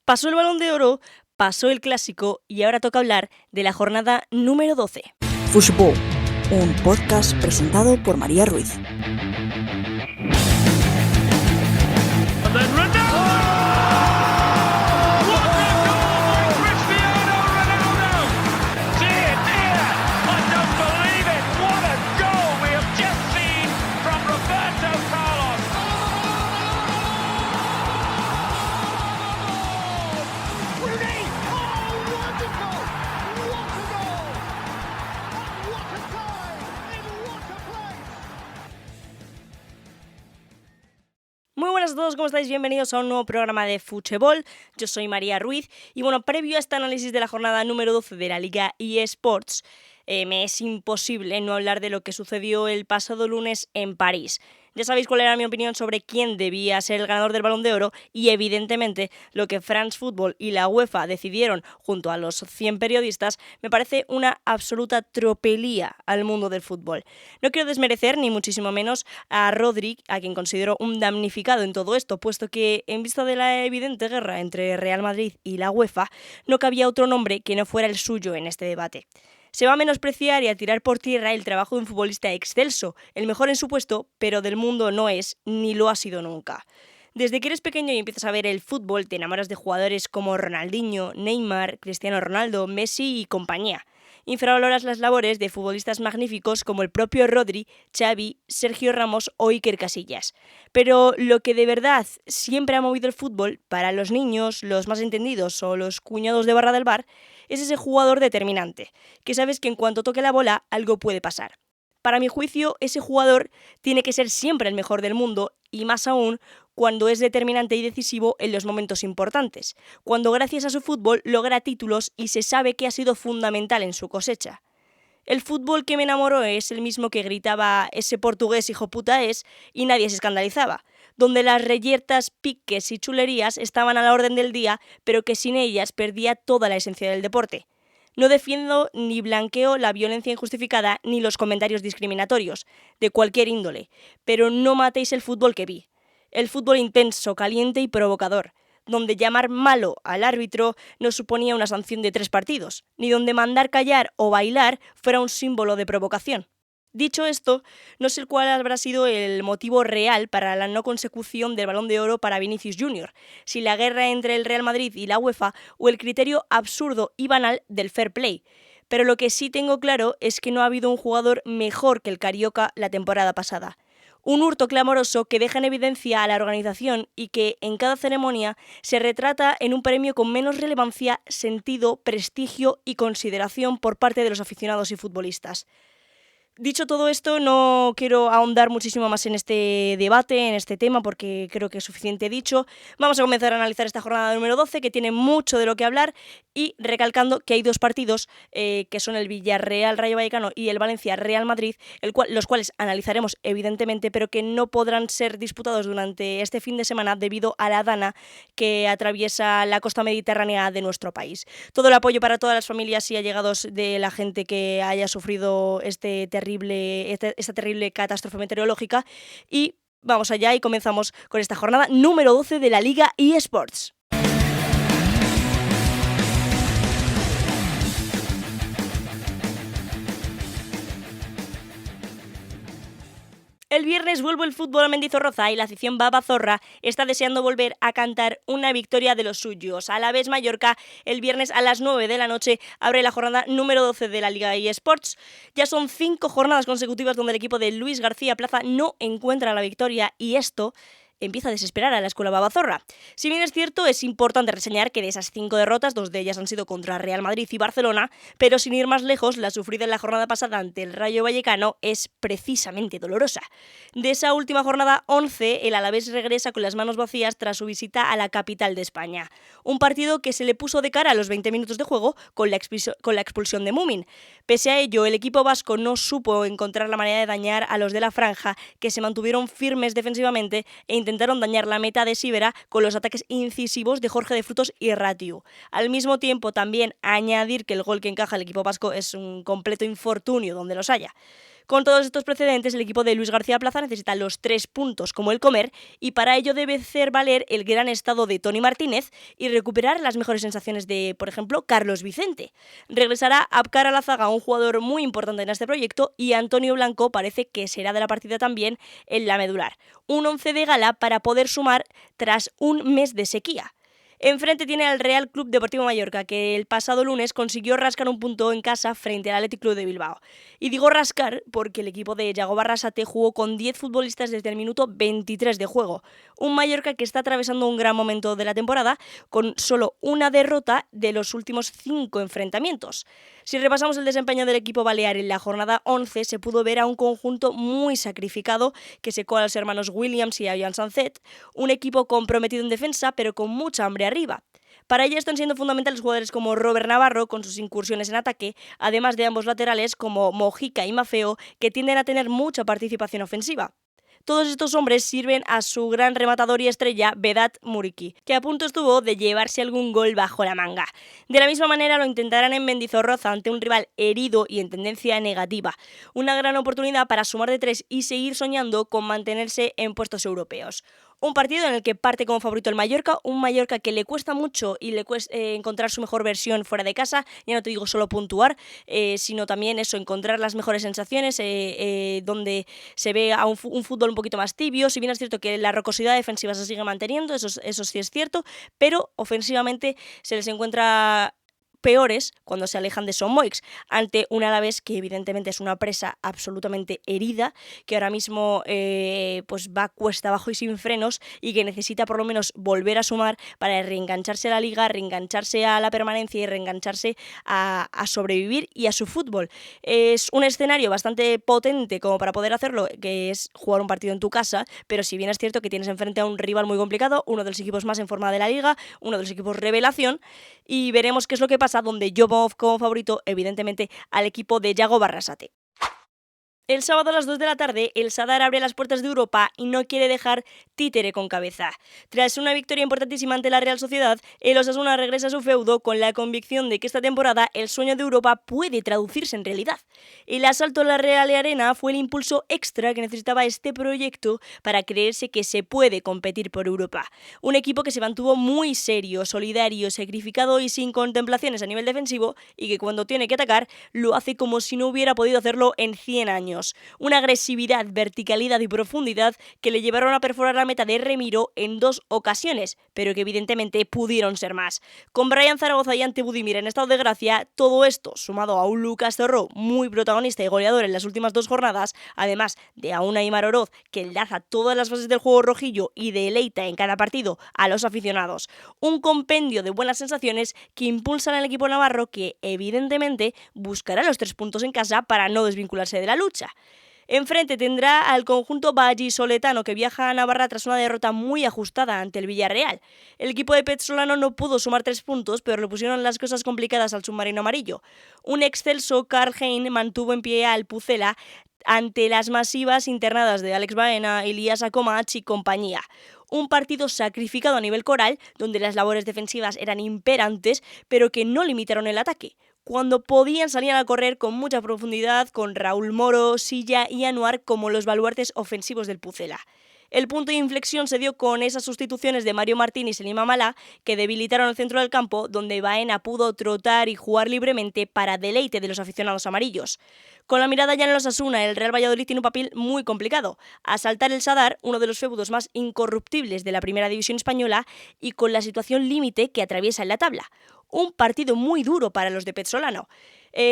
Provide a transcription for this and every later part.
Pasó el Balón de Oro, pasó el Clásico y ahora toca hablar de la jornada número 12. Fútbol, un podcast presentado por María Ruiz. Muy buenas a todos, ¿cómo estáis? Bienvenidos a un nuevo programa de Fútbol. Yo soy María Ruiz y bueno, previo a este análisis de la jornada número 12 de la Liga eSports, me es imposible no hablar de lo que sucedió el pasado lunes en París. Ya sabéis cuál era mi opinión sobre quién debía ser el ganador del Balón de Oro y evidentemente lo que France Football y la UEFA decidieron junto a los 100 periodistas me parece una absoluta tropelía al mundo del fútbol. No quiero desmerecer ni muchísimo menos a Rodri, a quien considero un damnificado en todo esto, puesto que en vista de la evidente guerra entre Real Madrid y la UEFA no cabía otro nombre que no fuera el suyo en este debate. Se va a menospreciar y a tirar por tierra el trabajo de un futbolista excelso, el mejor en su puesto, pero del mundo no es ni lo ha sido nunca. Desde que eres pequeño y empiezas a ver el fútbol, te enamoras de jugadores como Ronaldinho, Neymar, Cristiano Ronaldo, Messi y compañía. Infravaloras las labores de futbolistas magníficos como el propio Rodri, Xavi, Sergio Ramos o Iker Casillas. Pero lo que de verdad siempre ha movido el fútbol, para los niños, los más entendidos o los cuñados de barra del bar, es ese jugador determinante, que sabes que en cuanto toque la bola algo puede pasar. Para mi juicio, ese jugador tiene que ser siempre el mejor del mundo y más aún cuando es determinante y decisivo en los momentos importantes, cuando gracias a su fútbol logra títulos y se sabe que ha sido fundamental en su cosecha. El fútbol que me enamoró es el mismo que gritaba ese portugués hijo puta es y nadie se escandalizaba, donde las reyertas, piques y chulerías estaban a la orden del día, pero que sin ellas perdía toda la esencia del deporte. No defiendo ni blanqueo la violencia injustificada ni los comentarios discriminatorios, de cualquier índole, pero no matéis el fútbol que vi. El fútbol intenso, caliente y provocador, donde llamar malo al árbitro no suponía una sanción de 3 partidos, ni donde mandar callar o bailar fuera un símbolo de provocación. Dicho esto, no sé cuál habrá sido el motivo real para la no consecución del Balón de Oro para Vinicius Jr., si la guerra entre el Real Madrid y la UEFA o el criterio absurdo y banal del fair play. Pero lo que sí tengo claro es que no ha habido un jugador mejor que el Carioca la temporada pasada. Un hurto clamoroso que deja en evidencia a la organización y que, en cada ceremonia, se retrata en un premio con menos relevancia, sentido, prestigio y consideración por parte de los aficionados y futbolistas. Dicho todo esto, no quiero ahondar muchísimo más en este debate, en este tema, porque creo que es suficiente dicho. Vamos a comenzar a analizar esta jornada número 12, que tiene mucho de lo que hablar, y recalcando que hay 2 partidos, que son el Villarreal-Rayo Vallecano y el Valencia-Real Madrid, los cuales analizaremos evidentemente, pero que no podrán ser disputados durante este fin de semana debido a la dana que atraviesa la costa mediterránea de nuestro país. Todo el apoyo para todas las familias y allegados de la gente que haya sufrido esta terrible catástrofe meteorológica, y vamos allá y comenzamos con esta jornada número 12 de la Liga eSports. El viernes vuelve el fútbol a Mendizorroza y la afición babazorra está deseando volver a cantar una victoria de los suyos. Alavés Mallorca, el viernes a las 9 de la noche, abre la jornada número 12 de la Liga eSports. Ya son 5 jornadas consecutivas donde el equipo de Luis García Plaza no encuentra la victoria y esto empieza a desesperar a la escuela babazorra. Si bien es cierto, es importante reseñar que de esas 5 derrotas, 2 de ellas han sido contra Real Madrid y Barcelona, pero sin ir más lejos, la sufrida en la jornada pasada ante el Rayo Vallecano es precisamente dolorosa. De esa última jornada 11, el Alavés regresa con las manos vacías tras su visita a la capital de España. Un partido que se le puso de cara a los 20 minutos de juego con la expulsión de Mumin. Pese a ello, el equipo vasco no supo encontrar la manera de dañar a los de la franja, que se mantuvieron firmes defensivamente e intentaron dañar la meta de Sivera con los ataques incisivos de Jorge de Frutos y Ratiu. Al mismo tiempo, también añadir que el gol que encaja el equipo vasco es un completo infortunio donde los haya. Con todos estos precedentes, el equipo de Luis García Plaza necesita los 3 puntos como el comer y para ello debe hacer valer el gran estado de Toni Martínez y recuperar las mejores sensaciones de, por ejemplo, Carlos Vicente. Regresará Abkar Alazaga, un jugador muy importante en este proyecto, y Antonio Blanco parece que será de la partida también en la medular. Un 11 de gala para poder sumar tras un mes de sequía. Enfrente tiene al Real Club Deportivo Mallorca, que el pasado lunes consiguió rascar un punto en casa frente al Athletic Club de Bilbao. Y digo rascar porque el equipo de Yago Barrasate jugó con 10 futbolistas desde el minuto 23 de juego. Un Mallorca que está atravesando un gran momento de la temporada, con solo una derrota de los últimos 5 enfrentamientos. Si repasamos el desempeño del equipo balear en la jornada 11, se pudo ver a un conjunto muy sacrificado que secó a los hermanos Williams y a Jan Sanzet, un equipo comprometido en defensa pero con mucha hambre arriba. Para ello están siendo fundamentales jugadores como Robert Navarro con sus incursiones en ataque, además de ambos laterales como Mojica y Mafeo, que tienden a tener mucha participación ofensiva. Todos estos hombres sirven a su gran rematador y estrella, Vedat Muriqi, que a punto estuvo de llevarse algún gol bajo la manga. De la misma manera lo intentarán en Mendizorroza ante un rival herido y en tendencia negativa. Una gran oportunidad para sumar de 3 y seguir soñando con mantenerse en puestos europeos. Un partido en el que parte como favorito el Mallorca, un Mallorca que le cuesta mucho y le cuesta encontrar su mejor versión fuera de casa, ya no te digo solo puntuar, sino también eso, encontrar las mejores sensaciones, donde se ve a un fútbol un poquito más tibio. Si bien es cierto que la rocosidad defensiva se sigue manteniendo, eso sí es cierto, pero ofensivamente se les encuentra peores cuando se alejan de Son Moix, ante un Alavés que evidentemente es una presa absolutamente herida, que ahora mismo pues va cuesta abajo y sin frenos y que necesita por lo menos volver a sumar para reengancharse a la liga, reengancharse a la permanencia y reengancharse a sobrevivir y a su fútbol. Es un escenario bastante potente como para poder hacerlo, que es jugar un partido en tu casa, pero si bien es cierto que tienes enfrente a un rival muy complicado, uno de los equipos más en forma de la liga, uno de los equipos revelación, y veremos qué es lo que pasa, donde yo pongo como favorito, evidentemente, al equipo de Yago Barrasate. El sábado a las 2 de la tarde, el Sadar abre las puertas de Europa y no quiere dejar títere con cabeza. Tras una victoria importantísima ante la Real Sociedad, el Osasuna regresa a su feudo con la convicción de que esta temporada el sueño de Europa puede traducirse en realidad. El asalto a la Real Arena fue el impulso extra que necesitaba este proyecto para creerse que se puede competir por Europa. Un equipo que se mantuvo muy serio, solidario, sacrificado y sin contemplaciones a nivel defensivo, y que cuando tiene que atacar lo hace como si no hubiera podido hacerlo en 100 años. Una agresividad, verticalidad y profundidad que le llevaron a perforar la meta de Remiro en 2 ocasiones, pero que evidentemente pudieron ser más. Con Brian Zaragoza y Ante Budimir en estado de gracia, todo esto sumado a un Lucas Zorro muy protagonista y goleador en las últimas 2 jornadas, además de a un Aimar Oroz que enlaza todas las fases del juego rojillo y deleita en cada partido a los aficionados. Un compendio de buenas sensaciones que impulsan al equipo navarro, que evidentemente buscará los 3 puntos en casa para no desvincularse de la lucha. Enfrente tendrá al conjunto vallisoletano, que viaja a Navarra tras una derrota muy ajustada ante el Villarreal. El equipo de Petzolano no pudo sumar 3 puntos, pero le pusieron las cosas complicadas al submarino amarillo. Un excelso Karl Hein mantuvo en pie al Pucela ante las masivas internadas de Alex Baena, Elías Acomach y compañía. Un partido sacrificado a nivel coral, donde las labores defensivas eran imperantes, pero que no limitaron el ataque. Cuando podían salir a correr con mucha profundidad, con Raúl Moro, Silla y Anuar como los baluartes ofensivos del Pucela. El punto de inflexión se dio con esas sustituciones de Mario Martín y Selim Amalá, que debilitaron el centro del campo, donde Baena pudo trotar y jugar libremente para deleite de los aficionados amarillos. Con la mirada ya en los Osasuna, el Real Valladolid tiene un papel muy complicado. Asaltar el Sadar, uno de los feudos más incorruptibles de la primera división española, y con la situación límite que atraviesa en la tabla. Un partido muy duro para los de Petzolano.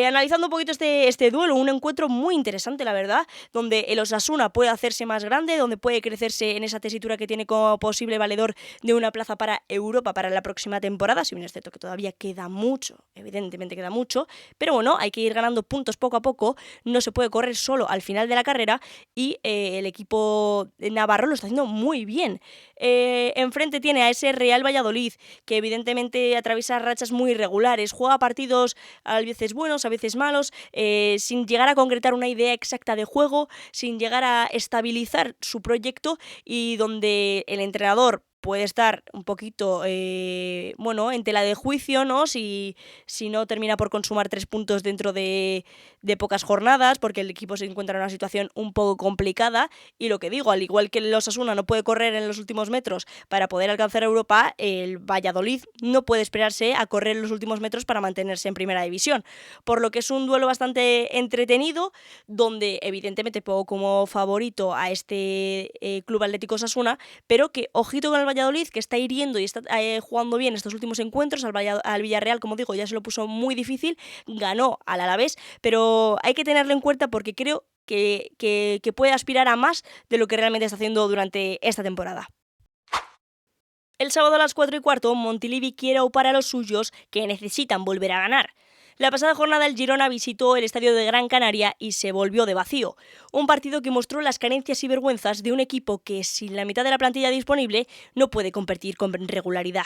Analizando un poquito este duelo, un encuentro muy interesante, la verdad, donde el Osasuna puede hacerse más grande, donde puede crecerse en esa tesitura que tiene como posible valedor de una plaza para Europa para la próxima temporada, si bien es cierto que todavía queda mucho, evidentemente queda mucho, pero bueno, hay que ir ganando puntos poco a poco, no se puede correr solo al final de la carrera, y el equipo navarro lo está haciendo muy bien. Enfrente tiene a ese Real Valladolid, que evidentemente atraviesa rachas muy irregulares, juega partidos a veces buenos, a veces malos, sin llegar a concretar una idea exacta de juego, sin llegar a estabilizar su proyecto, y donde el entrenador puede estar un poquito, en tela de juicio, ¿no? Si no termina por consumar 3 puntos dentro de de pocas jornadas, porque el equipo se encuentra en una situación un poco complicada, y lo que digo, al igual que el Osasuna no puede correr en los últimos metros para poder alcanzar Europa, el Valladolid no puede esperarse a correr en los últimos metros para mantenerse en primera división, por lo que es un duelo bastante entretenido, donde evidentemente pongo como favorito a este Club Atlético Osasuna, pero que ojito con el Valladolid, que está hiriendo y está jugando bien estos últimos encuentros. Al Villarreal, como digo, ya se lo puso muy difícil, ganó al Alavés, pero hay que tenerlo en cuenta porque creo que puede aspirar a más de lo que realmente está haciendo durante esta temporada. El sábado a las 4:15, Montilivi quiere aupar a los suyos que necesitan volver a ganar. La pasada jornada el Girona visitó el estadio de Gran Canaria y se volvió de vacío. Un partido que mostró las carencias y vergüenzas de un equipo que, sin la mitad de la plantilla disponible, no puede competir con regularidad.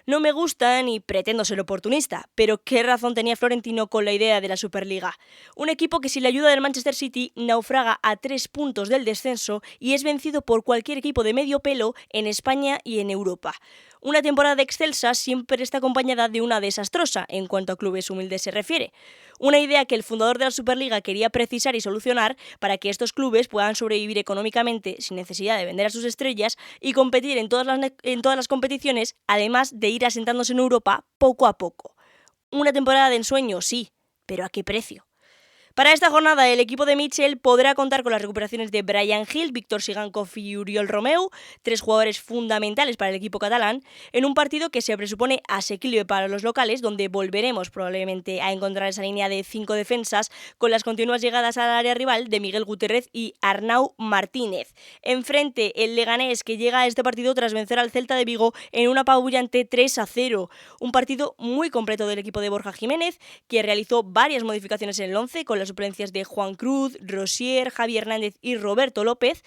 No me gusta ni pretendo ser oportunista, pero ¿qué razón tenía Florentino con la idea de la Superliga? Un equipo que sin la ayuda del Manchester City naufraga a 3 puntos del descenso y es vencido por cualquier equipo de medio pelo en España y en Europa. Una temporada excelsa siempre está acompañada de una desastrosa en cuanto a clubes humildes se refiere. Una idea que el fundador de la Superliga quería precisar y solucionar para que estos clubes puedan sobrevivir económicamente sin necesidad de vender a sus estrellas y competir en todas las competiciones, además de ir asentándose en Europa poco a poco. Una temporada de ensueño, sí, pero ¿a qué precio? Para esta jornada, el equipo de Mitchell podrá contar con las recuperaciones de Bryan Gil, Víctor Sigankov y Oriol Romeu, 3 jugadores fundamentales para el equipo catalán, en un partido que se presupone asequible para los locales, donde volveremos probablemente a encontrar esa línea de 5 defensas con las continuas llegadas al área rival de Miguel Gutiérrez y Arnau Martínez. Enfrente, el Leganés, que llega a este partido tras vencer al Celta de Vigo en un apabullante 3-0. Un partido muy completo del equipo de Borja Jiménez, que realizó varias modificaciones en el 11 con las suplencias de Juan Cruz, Rosier, Javi Hernández y Roberto López,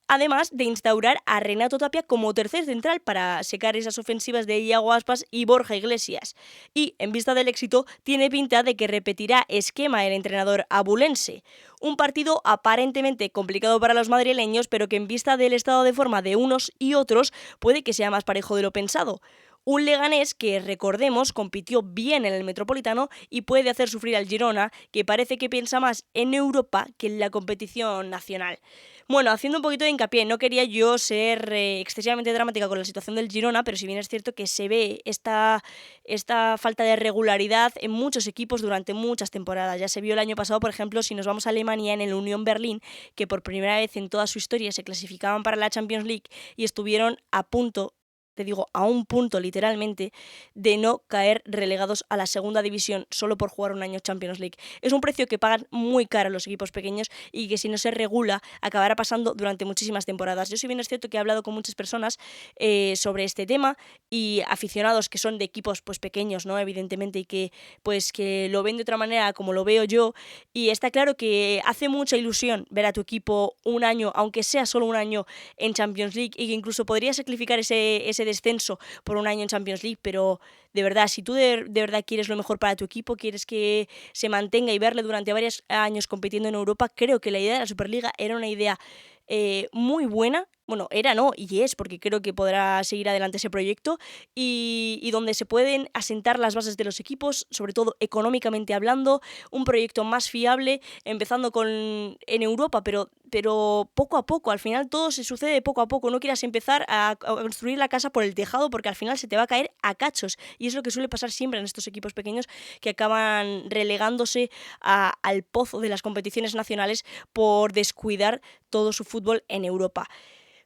además de instaurar a Renato Tapia como tercer central para secar esas ofensivas de Iago Aspas y Borja Iglesias. Y, en vista del éxito, tiene pinta de que repetirá esquema el entrenador abulense. Un partido aparentemente complicado para los madrileños, pero que en vista del estado de forma de unos y otros puede que sea más parejo de lo pensado. Un Leganés que, recordemos, compitió bien en el Metropolitano y puede hacer sufrir al Girona, que parece que piensa más en Europa que en la competición nacional. Bueno, haciendo un poquito de hincapié, no quería yo ser excesivamente dramática con la situación del Girona, pero si bien es cierto que se ve esta falta de regularidad en muchos equipos durante muchas temporadas. Ya se vio el año pasado, por ejemplo, si nos vamos a Alemania, en el Unión Berlín, que por primera vez en toda su historia se clasificaban para la Champions League y estuvieron a punto, te digo, a un punto literalmente, de no caer relegados a la segunda división solo por jugar un año Champions League. Es un precio que pagan muy caro los equipos pequeños y que si no se regula acabará pasando durante muchísimas temporadas. Yo, si bien es cierto que he hablado con muchas personas sobre este tema y aficionados que son de equipos pues pequeños, ¿no? Evidentemente, y que lo ven de otra manera como lo veo yo, y está claro que hace mucha ilusión ver a tu equipo un año, aunque sea solo un año, en Champions League, y que incluso podría sacrificar ese descenso por un año en Champions League, pero de verdad, si tú de verdad quieres lo mejor para tu equipo, quieres que se mantenga y verle durante varios años compitiendo en Europa, creo que la idea de la Superliga era una idea muy buena. Bueno, era no, y es, porque creo que podrá seguir adelante ese proyecto y donde se pueden asentar las bases de los equipos, sobre todo económicamente hablando, un proyecto más fiable, empezando en Europa, pero poco a poco. Al final todo se sucede poco a poco. No quieras empezar a construir la casa por el tejado, porque al final se te va a caer a cachos, y es lo que suele pasar siempre en estos equipos pequeños, que acaban relegándose al pozo de las competiciones nacionales por descuidar todo su fútbol en Europa.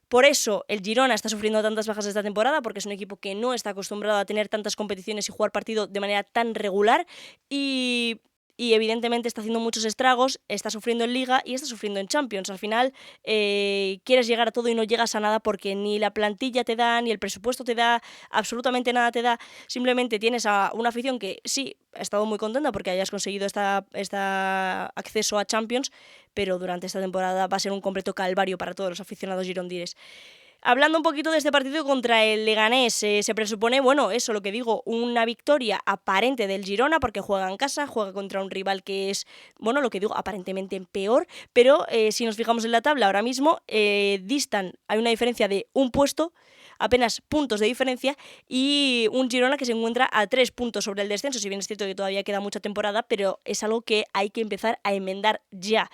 Por eso el Girona está sufriendo tantas bajas esta temporada, porque es un equipo que no está acostumbrado a tener tantas competiciones y jugar partido de manera tan regular, y evidentemente está haciendo muchos estragos, está sufriendo en Liga y está sufriendo en Champions. Al final quieres llegar a todo y no llegas a nada, porque ni la plantilla te da, ni el presupuesto te da, absolutamente nada te da. Simplemente tienes a una afición que sí, ha estado muy contenta porque hayas conseguido este acceso a Champions, pero durante esta temporada va a ser un completo calvario para todos los aficionados girondines. Hablando un poquito de este partido contra el Leganés, se presupone, bueno, eso, lo que digo, una victoria aparente del Girona, porque juega en casa, juega contra un rival que es, bueno, lo que digo, aparentemente peor, pero si nos fijamos en la tabla ahora mismo, hay una diferencia de un puesto apenas puntos de diferencia, y un Girona que se encuentra a 3 puntos sobre el descenso, si bien es cierto que todavía queda mucha temporada, pero es algo que hay que empezar a enmendar ya.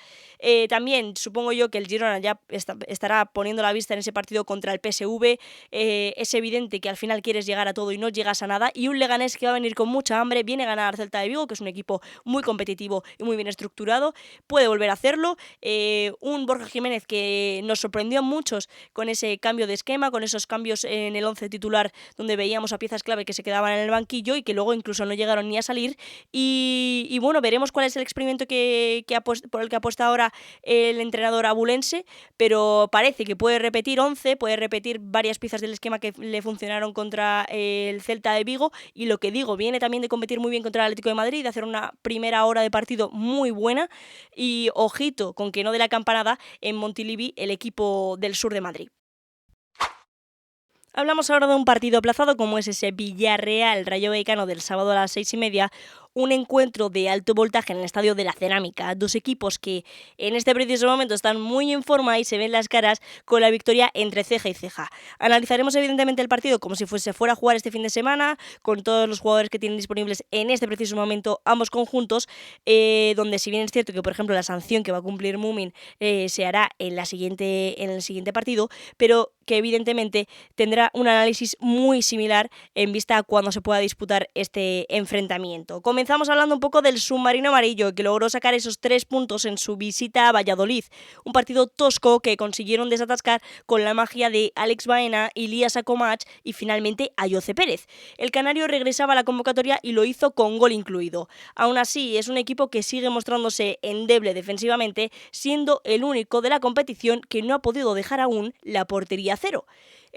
También supongo yo que el Girona ya estará poniendo la vista en ese partido contra el PSV. Es evidente que al final quieres llegar a todo y no llegas a nada, y un Leganés que va a venir con mucha hambre, viene a ganar al Celta de Vigo, que es un equipo muy competitivo y muy bien estructurado, puede volver a hacerlo. Un Borja Jiménez que nos sorprendió a muchos con ese cambio de esquema, con esos cambios en el 11 titular, donde veíamos a piezas clave que se quedaban en el banquillo y que luego incluso no llegaron ni a salir. Y bueno, veremos cuál es el experimento por el que apuesta ahora el entrenador abulense, pero parece que puede repetir 11, puede repetir varias piezas del esquema que le funcionaron contra el Celta de Vigo, y lo que digo, viene también de competir muy bien contra el Atlético de Madrid, de hacer una primera hora de partido muy buena, y ojito con que no dé la campanada en Montilivi el equipo del sur de Madrid. Hablamos ahora de un partido aplazado como es ese Villarreal-Rayo Vallecano del sábado a las 6:30, un encuentro de alto voltaje en el Estadio de la Cerámica. Dos equipos que en este preciso momento están muy en forma y se ven las caras con la victoria entre ceja y ceja. Analizaremos evidentemente el partido como si fuera a jugar este fin de semana, con todos los jugadores que tienen disponibles en este preciso momento ambos conjuntos, donde si bien es cierto que, por ejemplo, la sanción que va a cumplir Múmin se hará en el siguiente partido, pero que evidentemente tendrá un análisis muy similar en vista a cuando se pueda disputar este enfrentamiento. Comenzamos hablando un poco del submarino amarillo, que logró sacar esos 3 puntos en su visita a Valladolid. Un partido tosco que consiguieron desatascar con la magia de Alex Baena, Ilías Akomach y finalmente Ayoce Pérez. El canario regresaba a la convocatoria y lo hizo con gol incluido. Aún así, es un equipo que sigue mostrándose endeble defensivamente, siendo el único de la competición que no ha podido dejar aún la portería cero.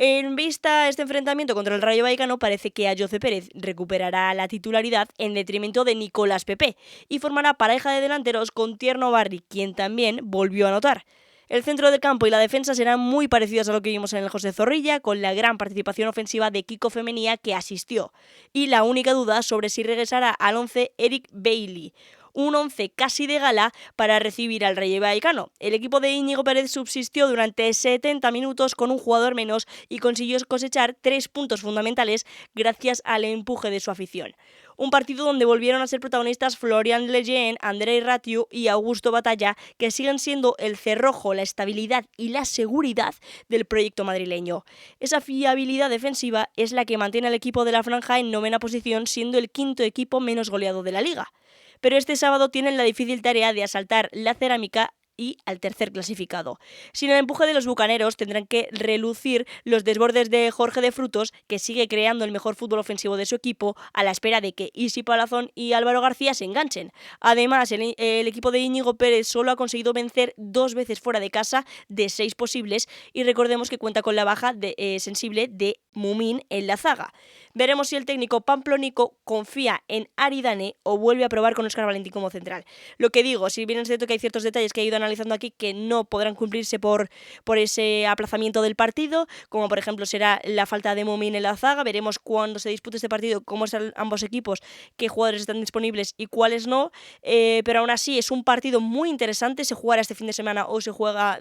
En vista a este enfrentamiento contra el Rayo Vallecano, parece que Ayoce Pérez recuperará la titularidad en detrimento de Nicolás Pepe y formará pareja de delanteros con Tierno Barri, quien también volvió a anotar. El centro del campo y la defensa serán muy parecidos a lo que vimos en el José Zorrilla, con la gran participación ofensiva de Kiko Femenía, que asistió. Y la única duda sobre si regresará al 11 Eric Bailly. Un 11 casi de gala para recibir al Rayo Vallecano. El equipo de Íñigo Pérez subsistió durante 70 minutos con un jugador menos y consiguió cosechar 3 puntos fundamentales gracias al empuje de su afición. Un partido donde volvieron a ser protagonistas Florian Lejeune, Andrei Ratiu y Augusto Batalla, que siguen siendo el cerrojo, la estabilidad y la seguridad del proyecto madrileño. Esa fiabilidad defensiva es la que mantiene al equipo de la franja en 9ª posición, siendo el 5º equipo menos goleado de la liga. Pero este sábado tienen la difícil tarea de asaltar la Cerámica y al tercer clasificado. Sin el empuje de los bucaneros tendrán que relucir los desbordes de Jorge de Frutos, que sigue creando el mejor fútbol ofensivo de su equipo a la espera de que Isi Palazón y Álvaro García se enganchen. Además, el equipo de Íñigo Pérez solo ha conseguido vencer 2 veces fuera de casa de 6 posibles, y recordemos que cuenta con la baja sensible de Mumín en la zaga. Veremos si el técnico pamplónico confía en Aridane o vuelve a probar con Óscar Valentín como central. Lo que digo, si bien es cierto que hay ciertos detalles que he ido analizando aquí que no podrán cumplirse por ese aplazamiento del partido, como por ejemplo será la falta de Mumín en la zaga. Veremos cuando se dispute este partido cómo están ambos equipos, qué jugadores están disponibles y cuáles no, pero aún así es un partido muy interesante. Se jugará este fin de semana o se juega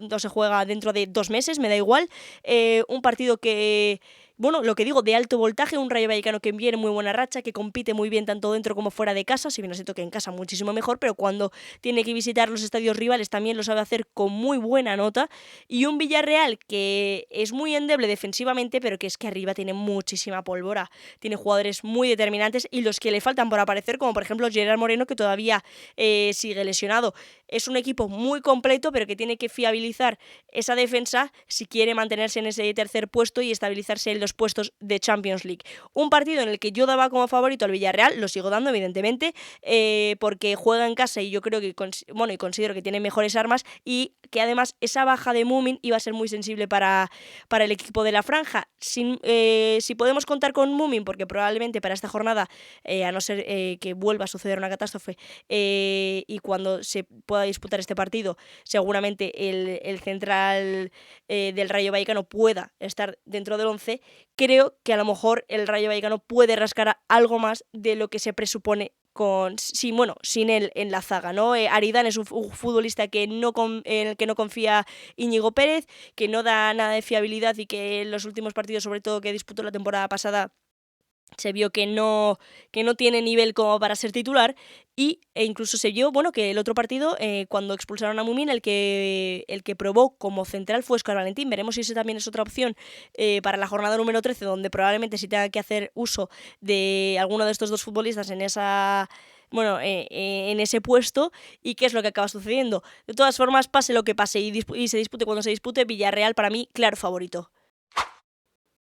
dentro de 2 meses, me da igual. Un partido que, bueno, lo que digo, de alto voltaje, un Rayo Vallecano que viene muy buena racha, que compite muy bien tanto dentro como fuera de casa, si bien es cierto que en casa muchísimo mejor, pero cuando tiene que visitar los estadios rivales también lo sabe hacer con muy buena nota, y un Villarreal que es muy endeble defensivamente, pero que es que arriba tiene muchísima pólvora, tiene jugadores muy determinantes y los que le faltan por aparecer, como por ejemplo Gerard Moreno, que todavía sigue lesionado. Es un equipo muy completo, pero que tiene que fiabilizar esa defensa si quiere mantenerse en ese tercer puesto y estabilizarse en los puestos de Champions League. Un partido en el que yo daba como favorito al Villarreal, lo sigo dando evidentemente, porque juega en casa y yo creo que, y considero que tiene mejores armas, y que además esa baja de Múmin iba a ser muy sensible para el equipo de la franja. Si podemos contar con Múmin, porque probablemente para esta jornada, a no ser que vuelva a suceder una catástrofe, y cuando se pueda disputar este partido, seguramente el central del Rayo Vallecano pueda estar dentro del 11, creo que a lo mejor el Rayo Vallecano puede rascar algo más de lo que se presupone sin él en la zaga, ¿no? Aridane es un futbolista en el que no confía Íñigo Pérez, que no da nada de fiabilidad y que en los últimos partidos, sobre todo que disputó la temporada pasada, se vio que no tiene nivel como para ser titular e incluso se vio, que el otro partido, cuando expulsaron a Mumin, el que probó como central fue Óscar Valentín. Veremos si esa también es otra opción para la jornada número 13, donde probablemente sí tenga que hacer uso de alguno de estos dos futbolistas en ese puesto, y qué es lo que acaba sucediendo. De todas formas, pase lo que pase y se dispute cuando se dispute, Villarreal para mí, claro favorito.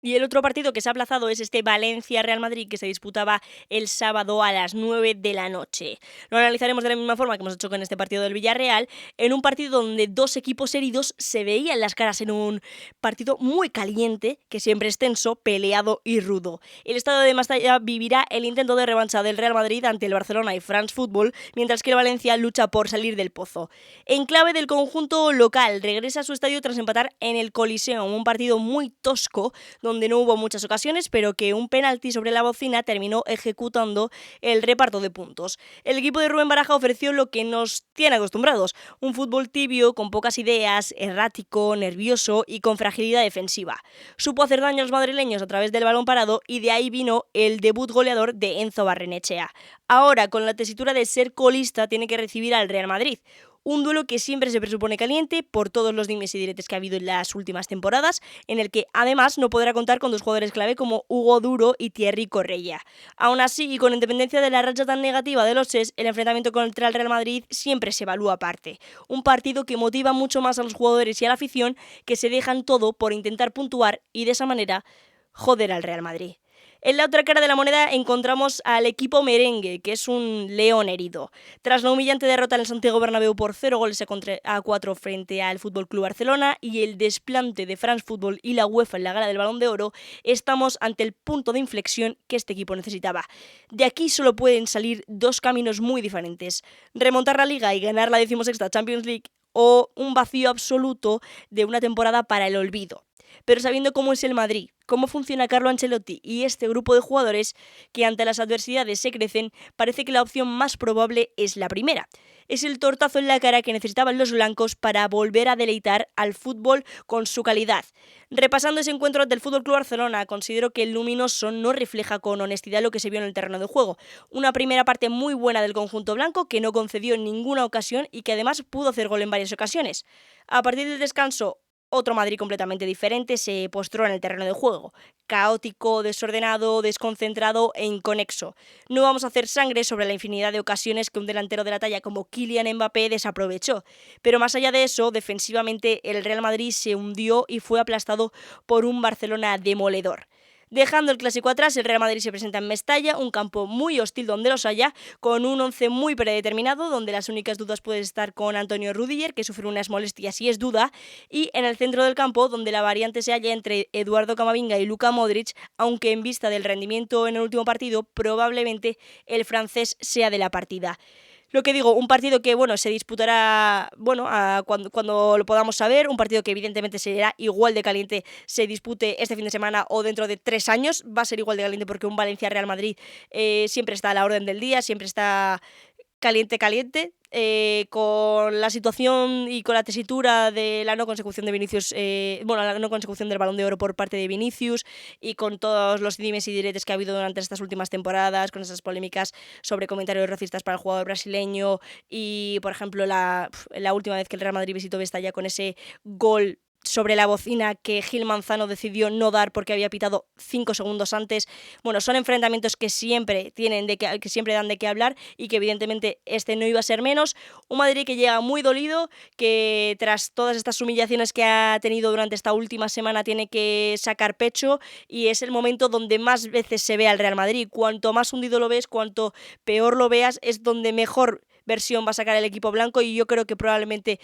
Y el otro partido que se ha aplazado es este Valencia-Real Madrid, que se disputaba el sábado a las 9 de la noche. Lo analizaremos de la misma forma que hemos hecho con este partido del Villarreal, en un partido donde dos equipos heridos se veían las caras, en un partido muy caliente, que siempre es tenso, peleado y rudo. El estadio de Mestalla vivirá el intento de revancha del Real Madrid ante el Barcelona y France Football, mientras que el Valencia lucha por salir del pozo. En clave del conjunto local, regresa a su estadio tras empatar en el Coliseum, un partido muy tosco, donde no hubo muchas ocasiones, pero que un penalti sobre la bocina terminó ejecutando el reparto de puntos. El equipo de Rubén Baraja ofreció lo que nos tiene acostumbrados, un fútbol tibio, con pocas ideas, errático, nervioso y con fragilidad defensiva. Supo hacer daño a los madrileños a través del balón parado, y de ahí vino el debut goleador de Enzo Barrenechea. Ahora, con la tesitura de ser colista, tiene que recibir al Real Madrid. Un duelo que siempre se presupone caliente por todos los dimes y diretes que ha habido en las últimas temporadas, en el que además no podrá contar con dos jugadores clave como Hugo Duro y Thierry Correia. Aún así, y con independencia de la racha tan negativa de los SES, el enfrentamiento contra el Real Madrid siempre se evalúa aparte. Un partido que motiva mucho más a los jugadores y a la afición, que se dejan todo por intentar puntuar y de esa manera joder al Real Madrid. En la otra cara de la moneda encontramos al equipo merengue, que es un león herido. Tras la humillante derrota en el Santiago Bernabéu por 0-4 frente al FC Barcelona y el desplante de France Football y la UEFA en la gala del Balón de Oro, estamos ante el punto de inflexión que este equipo necesitaba. De aquí solo pueden salir dos caminos muy diferentes: remontar la Liga y ganar la 16ª Champions League, o un vacío absoluto de una temporada para el olvido. Pero sabiendo cómo es el Madrid, cómo funciona Carlo Ancelotti y este grupo de jugadores que ante las adversidades se crecen, parece que la opción más probable es la primera. Es el tortazo en la cara que necesitaban los blancos para volver a deleitar al fútbol con su calidad. Repasando ese encuentro ante el FC Barcelona, considero que el luminoso no refleja con honestidad lo que se vio en el terreno de juego. Una primera parte muy buena del conjunto blanco, que no concedió en ninguna ocasión y que además pudo hacer gol en varias ocasiones. A partir del descanso, otro Madrid completamente diferente se postró en el terreno de juego. Caótico, desordenado, desconcentrado e inconexo. No vamos a hacer sangre sobre la infinidad de ocasiones que un delantero de la talla como Kylian Mbappé desaprovechó. Pero más allá de eso, defensivamente el Real Madrid se hundió y fue aplastado por un Barcelona demoledor. Dejando el clásico atrás, el Real Madrid se presenta en Mestalla, un campo muy hostil donde los haya, con un once muy predeterminado, donde las únicas dudas pueden estar con Antonio Rüdiger, que sufre unas molestias y es duda, y en el centro del campo, donde la variante se halla entre Eduardo Camavinga y Luka Modric, aunque en vista del rendimiento en el último partido, probablemente el francés sea de la partida. Lo que digo, un partido que se disputará cuando lo podamos saber, un partido que evidentemente será igual de caliente, se dispute este fin de semana o dentro de 3 años, va a ser igual de caliente, porque un Valencia-Real Madrid siempre está a la orden del día, siempre está caliente, con la situación y con la tesitura de la no consecución de Vinicius, la no consecución del Balón de Oro por parte de Vinicius, y con todos los dimes y diretes que ha habido durante estas últimas temporadas, con esas polémicas sobre comentarios racistas para el jugador brasileño, y por ejemplo la última vez que el Real Madrid visitó Mestalla, con ese gol sobre la bocina que Gil Manzano decidió no dar porque había pitado 5 segundos antes. Son enfrentamientos que siempre dan de qué hablar, y que evidentemente este no iba a ser menos. Un Madrid que llega muy dolido, que tras todas estas humillaciones que ha tenido durante esta última semana tiene que sacar pecho, y es el momento donde más veces se ve al Real Madrid. Cuanto más hundido lo ves, cuanto peor lo veas, es donde mejor versión va a sacar el equipo blanco, y yo creo que probablemente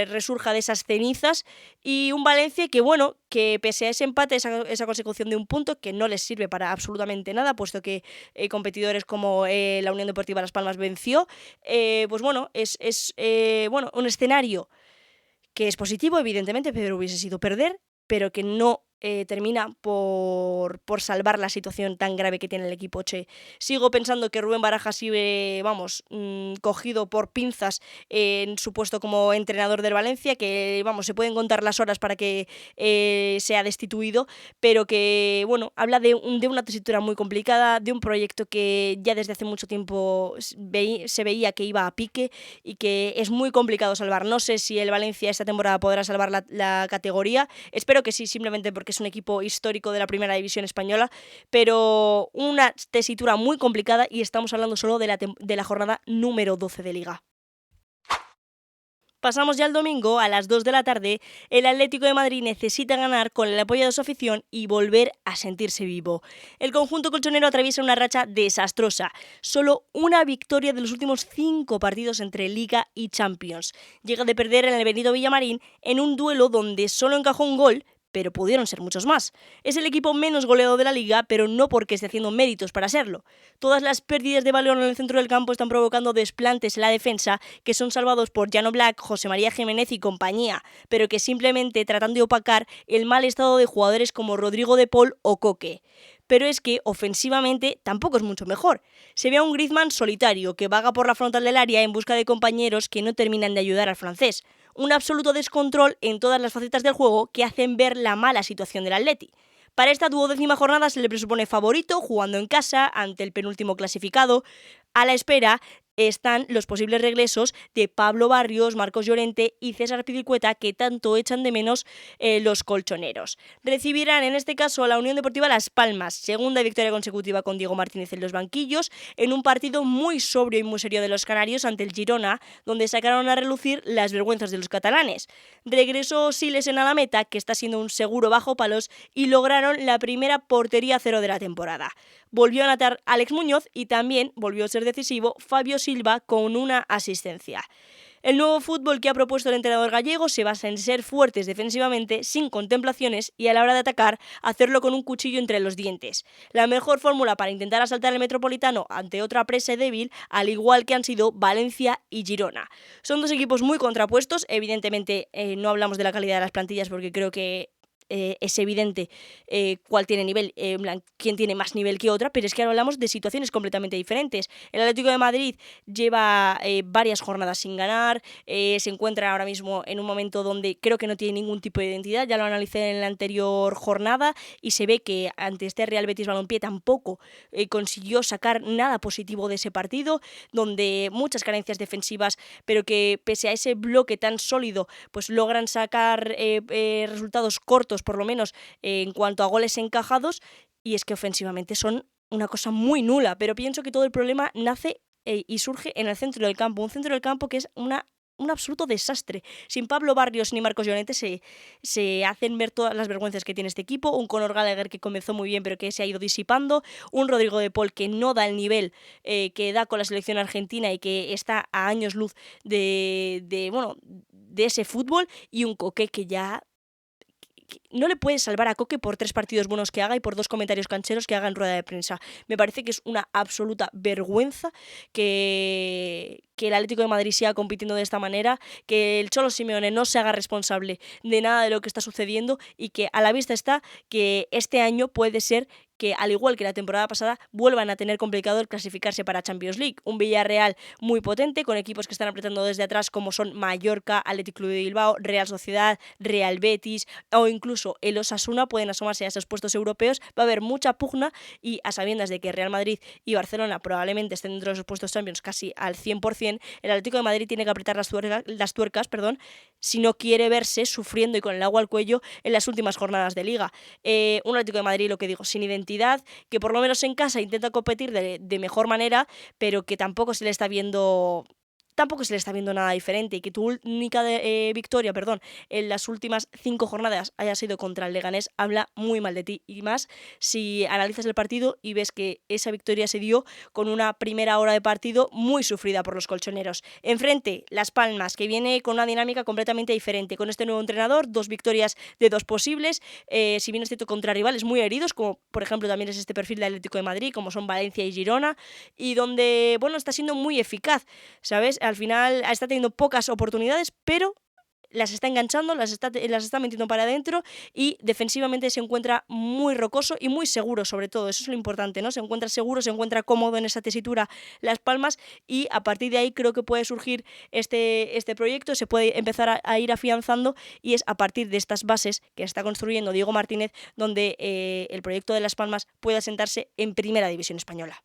resurja de esas cenizas. Y un Valencia que pese a ese empate, esa consecución de un punto que no les sirve para absolutamente nada, puesto que competidores como la Unión Deportiva Las Palmas venció, es un escenario que es positivo, evidentemente, pero hubiese sido perder, pero que no termina por salvar la situación tan grave que tiene el equipo Che. Sigo pensando que Rubén Baraja sigue, cogido por pinzas en su puesto como entrenador del Valencia, que, se pueden contar las horas para que sea destituido, pero que, habla de una tesitura muy complicada, de un proyecto que ya desde hace mucho tiempo se veía que iba a pique y que es muy complicado salvar. No sé si el Valencia esta temporada podrá salvar la categoría, espero que sí, simplemente porque es un equipo histórico de la primera división española, pero una tesitura muy complicada y estamos hablando solo de la jornada número 12 de Liga. Pasamos ya al domingo, a las 2 de la tarde, el Atlético de Madrid necesita ganar con el apoyo de su afición y volver a sentirse vivo. El conjunto colchonero atraviesa una racha desastrosa, solo una victoria de los últimos 5 partidos entre Liga y Champions. Llega de perder en el Benito Villamarín en un duelo donde solo encajó un gol, pero pudieron ser muchos más. Es el equipo menos goleado de la Liga, pero no porque esté haciendo méritos para serlo. Todas las pérdidas de balón en el centro del campo están provocando desplantes en la defensa, que son salvados por Llano Black, José María Jiménez y compañía, pero que simplemente tratan de opacar el mal estado de jugadores como Rodrigo de Paul o Coque. Pero es que ofensivamente tampoco es mucho mejor. Se ve a un Griezmann solitario que vaga por la frontal del área en busca de compañeros que no terminan de ayudar al francés. Un absoluto descontrol en todas las facetas del juego que hacen ver la mala situación del Atleti. Para esta 12ª jornada se le presupone favorito, jugando en casa ante el penúltimo clasificado. A la espera están los posibles regresos de Pablo Barrios, Marcos Llorente y César Pilicueta, que tanto echan de menos los colchoneros. Recibirán en este caso a la Unión Deportiva Las Palmas, segunda victoria consecutiva con Diego Martínez en los banquillos, en un partido muy sobrio y muy serio de los canarios ante el Girona, donde sacaron a relucir las vergüenzas de los catalanes. Regresó Siles en a la meta, que está siendo un seguro bajo palos, y lograron la primera portería cero de la temporada. Volvió a anotar Alex Muñoz y también volvió a ser decisivo Fabio Silva con una asistencia. El nuevo fútbol que ha propuesto el entrenador gallego se basa en ser fuertes defensivamente, sin contemplaciones, y a la hora de atacar, hacerlo con un cuchillo entre los dientes. La mejor fórmula para intentar asaltar el Metropolitano ante otra presa débil, al igual que han sido Valencia y Girona. Son dos equipos muy contrapuestos, evidentemente no hablamos de la calidad de las plantillas porque creo que es evidente cuál tiene nivel, quién tiene más nivel que otra, pero es que ahora hablamos de situaciones completamente diferentes. El Atlético de Madrid lleva varias jornadas sin ganar, se encuentra ahora mismo en un momento donde creo que no tiene ningún tipo de identidad, ya lo analicé en la anterior jornada y se ve que ante este Real Betis Balompié tampoco consiguió sacar nada positivo de ese partido, donde muchas carencias defensivas, pero que pese a ese bloque tan sólido, pues logran sacar resultados cortos por lo menos en cuanto a goles encajados, y es que ofensivamente son una cosa muy nula, pero pienso que todo el problema nace y surge en el centro del campo, un centro del campo que es un absoluto desastre. Sin Pablo Barrios ni Marcos Llorente se hacen ver todas las vergüenzas que tiene este equipo, un Conor Gallagher que comenzó muy bien pero que se ha ido disipando, un Rodrigo de Paul que no da el nivel que da con la selección argentina y que está a años luz de ese fútbol, y un Coque que ya no le puedes salvar a Coque por 3 partidos buenos que haga y por 2 comentarios cancheros que haga en rueda de prensa. Me parece que es una absoluta vergüenza que el Atlético de Madrid siga compitiendo de esta manera, que el Cholo Simeone no se haga responsable de nada de lo que está sucediendo y que a la vista está que este año puede ser que, al igual que la temporada pasada, vuelvan a tener complicado el clasificarse para Champions League. Un Villarreal muy potente, con equipos que están apretando desde atrás, como son Mallorca, Athletic Club de Bilbao, Real Sociedad, Real Betis o incluso el Osasuna, pueden asomarse a esos puestos europeos. Va a haber mucha pugna y, a sabiendas de que Real Madrid y Barcelona probablemente estén dentro de esos puestos Champions casi al 100%, el Atlético de Madrid tiene que apretar las tuercas, si no quiere verse sufriendo y con el agua al cuello en las últimas jornadas de Liga. Un Atlético de Madrid, lo que digo, sin identidad, que por lo menos en casa intenta competir de mejor manera, pero que tampoco se le está viendo nada diferente, y que tu única victoria en las últimas 5 jornadas haya sido contra el Leganés habla muy mal de ti, y más si analizas el partido y ves que esa victoria se dio con una primera hora de partido muy sufrida por los colchoneros. Enfrente, Las Palmas, que viene con una dinámica completamente diferente, con este nuevo entrenador, 2 victorias de 2 posibles, si bien es cierto contra rivales muy heridos, como por ejemplo también es este perfil del Atlético de Madrid, como son Valencia y Girona, y donde, está siendo muy eficaz, ¿sabes? Al final está teniendo pocas oportunidades, pero las está enganchando, las está metiendo para adentro y defensivamente se encuentra muy rocoso y muy seguro, sobre todo. Eso es lo importante, ¿no? Se encuentra seguro, se encuentra cómodo en esa tesitura Las Palmas y a partir de ahí creo que puede surgir este proyecto, se puede empezar a ir afianzando y es a partir de estas bases que está construyendo Diego Martínez donde el proyecto de Las Palmas pueda sentarse en Primera División Española.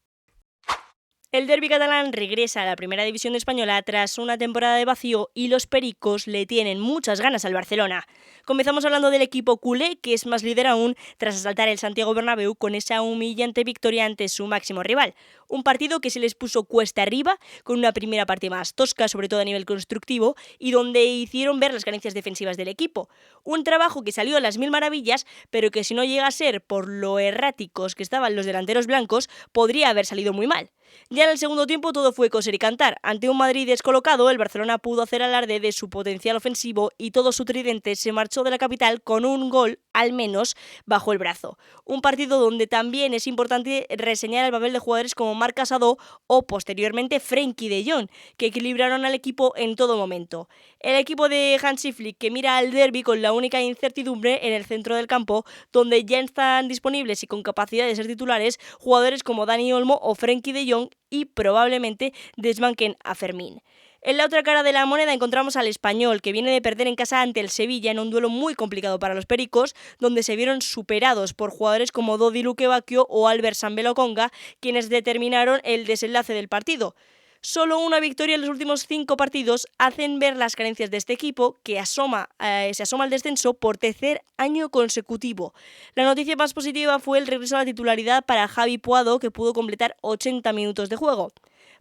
El derbi catalán regresa a la Primera División Española tras una temporada de vacío y los pericos le tienen muchas ganas al Barcelona. Comenzamos hablando del equipo culé, que es más líder aún tras asaltar el Santiago Bernabéu con esa humillante victoria ante su máximo rival. Un partido que se les puso cuesta arriba, con una primera parte más tosca, sobre todo a nivel constructivo, y donde hicieron ver las carencias defensivas del equipo. Un trabajo que salió a las mil maravillas, pero que si no llega a ser por lo erráticos que estaban los delanteros blancos, podría haber salido muy mal. Ya en el segundo tiempo todo fue coser y cantar. Ante un Madrid descolocado, el Barcelona pudo hacer alarde de su potencial ofensivo y todo su tridente se marchó de la capital con un gol, al menos, bajo el brazo. Un partido donde también es importante reseñar el papel de jugadores como Marc Casado o, posteriormente, Frenkie de Jong, que equilibraron al equipo en todo momento. El equipo de Hansi Flick, que mira al derbi con la única incertidumbre en el centro del campo, donde ya están disponibles y con capacidad de ser titulares jugadores como Dani Olmo o Frenkie de Jong y probablemente desbanquen a Fermín. En la otra cara de la moneda encontramos al Español, que viene de perder en casa ante el Sevilla en un duelo muy complicado para los pericos, donde se vieron superados por jugadores como Dodi Luquevaquio o Albert Sambelo Conga, quienes determinaron el desenlace del partido. Solo una victoria en los últimos 5 partidos hacen ver las carencias de este equipo, que se asoma al descenso por tercer año consecutivo. La noticia más positiva fue el regreso a la titularidad para Javi Puado, que pudo completar 80 minutos de juego.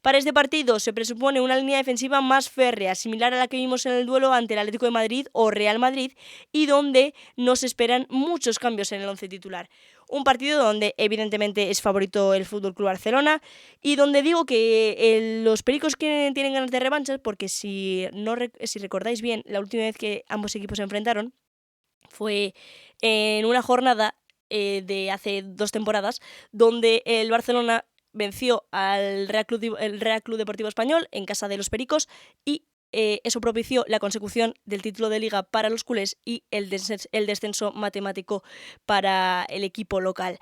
Para este partido se presupone una línea defensiva más férrea, similar a la que vimos en el duelo ante el Atlético de Madrid o Real Madrid, y donde no se esperan muchos cambios en el once titular. Un partido donde evidentemente es favorito el FC Barcelona y donde digo que los pericos que tienen ganas de revanchas, porque si recordáis bien, la última vez que ambos equipos se enfrentaron fue en una jornada de hace 2 temporadas, donde el Barcelona venció al Real Club Deportivo Español en casa de los Pericos y eso propició la consecución del título de liga para los culés y el descenso matemático para el equipo local.